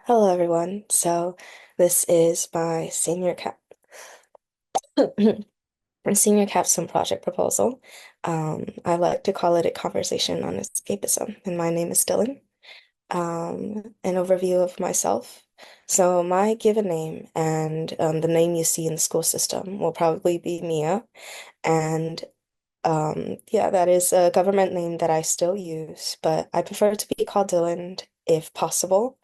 Hello, everyone. So, this is my senior capstone project proposal. I like to call it a conversation on escapism, and my name is Dylan. An overview of myself. So, my given name and the name you see in the school system will probably be Mia, and yeah, that is a government name that I still use, but I prefer to be called Dylan if possible.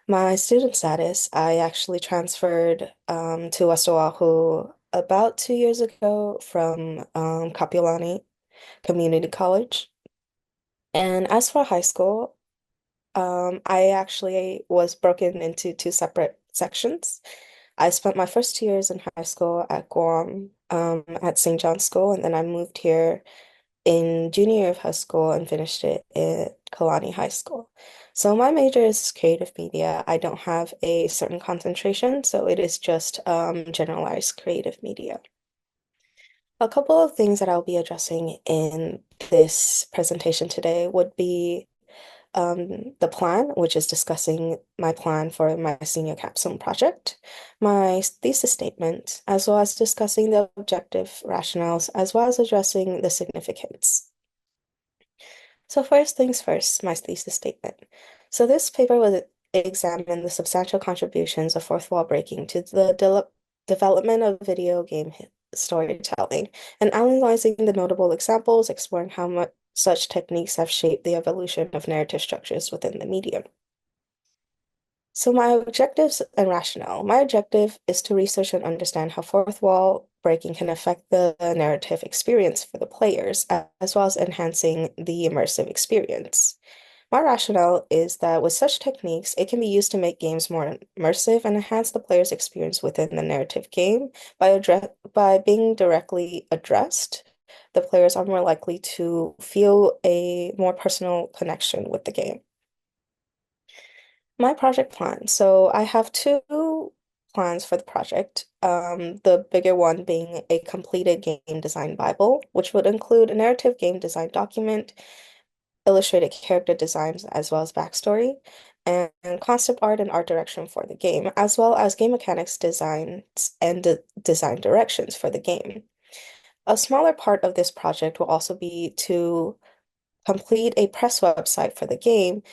My student status, I actually transferred to West Oahu about 2 years ago from Kapiolani Community College. And as for high school, I actually was broken into two separate sections. I spent my first 2 years in high school at Guam, at St. John's School, and then I moved here in junior year of high school and finished it at Kalani High School. So my major is creative media. I don't have a certain concentration, so it is just generalized creative media. A couple of things that I'll be addressing in this presentation today would be the plan, which is discussing my plan for my senior capstone project, my thesis statement, as well as discussing the objective rationales, as well as addressing the significance. So first things first, my thesis statement. So this paper will examine the substantial contributions of fourth wall breaking to the development of video game storytelling and analyzing the notable examples, exploring how much such techniques have shaped the evolution of narrative structures within the medium. So my objectives and rationale. My objective is to research and understand how fourth wall breaking can affect the narrative experience for the players, as well as enhancing the immersive experience. My rationale is that with such techniques, it can be used to make games more immersive and enhance the player's experience within the narrative game by being directly addressed. The players are more likely to feel a more personal connection with the game. My project plan. So I have two plans for the project. The bigger one being a completed game design Bible, which would include a narrative game design document, illustrated character designs, as well as backstory, and concept art and art direction for the game, as well as game mechanics designs and design directions for the game. A smaller part of this project will also be to complete a press website for the game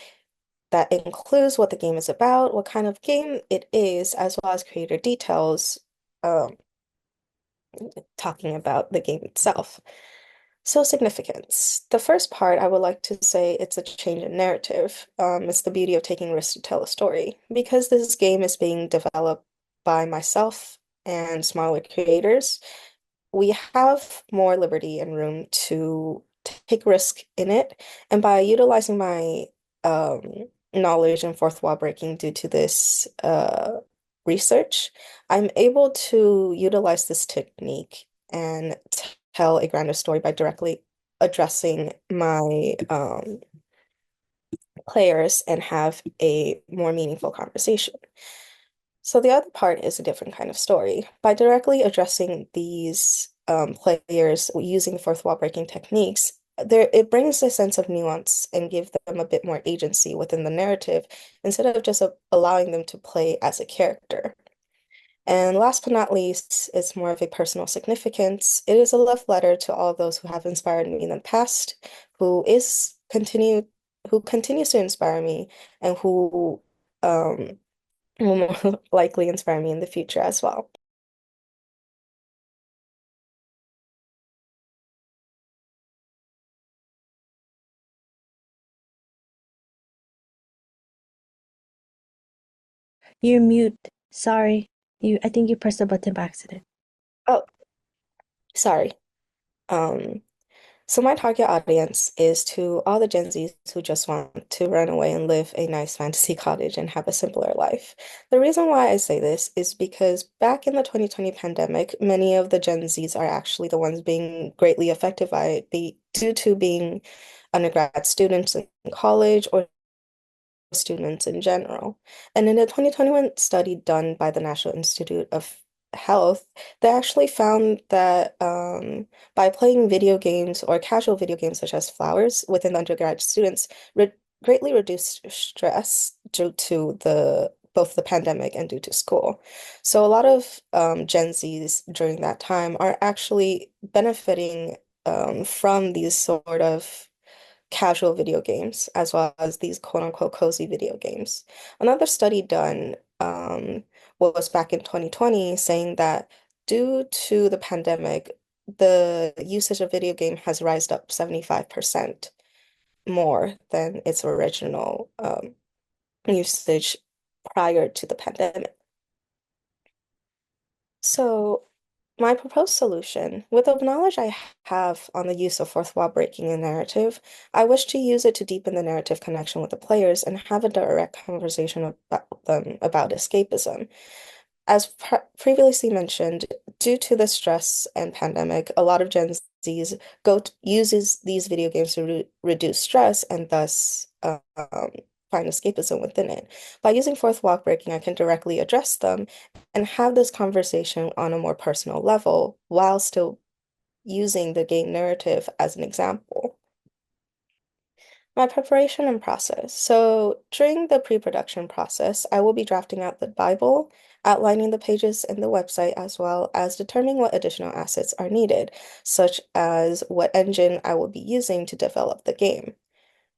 that includes what the game is about, what kind of game it is, as well as creator details, um, talking about the game itself. So significance. The first part, I would like to say it's a change in narrative. It's the beauty of taking risks to tell a story. Because this game is being developed by myself and smaller creators, we have more liberty and room to take risk in it. And by utilizing my knowledge and fourth wall breaking due to this research, I'm able to utilize this technique and tell a grander story by directly addressing my players and have a more meaningful conversation. So the other part is a different kind of story. By directly addressing these players using fourth wall breaking techniques, it brings a sense of nuance and give them a bit more agency within the narrative instead of just allowing them to play as a character. And last but not least, it's more of a personal significance. It is a love letter to all of those who have inspired me in the past, who is continue who continues to inspire me and who will more likely inspire me in the future as well. You're mute. Sorry. I think you pressed the button by accident. Oh, sorry. Um, so my target audience is to all the Gen Zs who just want to run away and live a nice fantasy cottage and have a simpler life. The reason why I say this is because back in the 2020 pandemic, many of the Gen Zs are actually the ones being greatly affected by it due to being undergrad students in college or students in general. And in a 2021 study done by the National Institute of Health, they actually found that by playing video games or casual video games such as Flowers within undergrad students, re greatly reduced stress due to the both the pandemic and due to school. So a lot of Gen Zs during that time are actually benefiting from these sort of casual video games as well as these quote unquote cozy video games. Another study done was back in 2020 saying that due to the pandemic, the usage of video game has rised up 75% more than its original usage prior to the pandemic. So, my proposed solution, with the knowledge I have on the use of fourth wall breaking in narrative, I wish to use it to deepen the narrative connection with the players and have a direct conversation about them about escapism. As previously mentioned, due to the stress and pandemic, a lot of Gen Zs uses these video games to reduce stress and thus find escapism within it. By using fourth wall breaking, I can directly address them and have this conversation on a more personal level while still using the game narrative as an example. My preparation and process. So during the pre-production process, I will be drafting out the Bible, outlining the pages in the website, as well as determining what additional assets are needed, such as what engine I will be using to develop the game.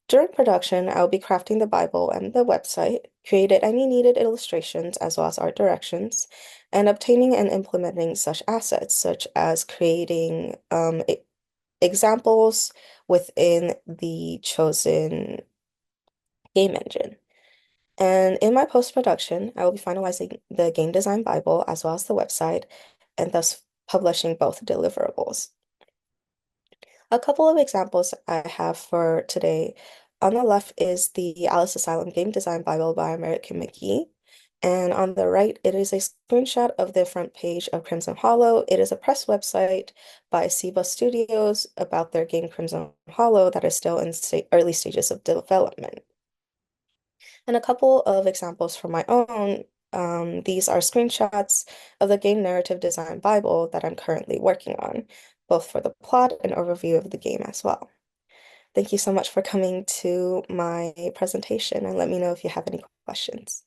During production, I will be crafting the Bible and the website, created any needed illustrations as well as art directions, and obtaining and implementing such assets, such as creating examples within the chosen game engine. And in my post-production, I will be finalizing the game design Bible as well as the website, and thus publishing both deliverables. A couple of examples I have for today. On the left is the Alice Asylum Game Design Bible by American McGee. And on the right, it is a screenshot of the front page of Crimson Hollow. It is a press website by Siva Studios about their game Crimson Hollow that is still in sta early stages of development. And a couple of examples from my own. These are screenshots of the game narrative design Bible that I'm currently working on, both for the plot and overview of the game as well. Thank you so much for coming to my presentation and let me know if you have any questions.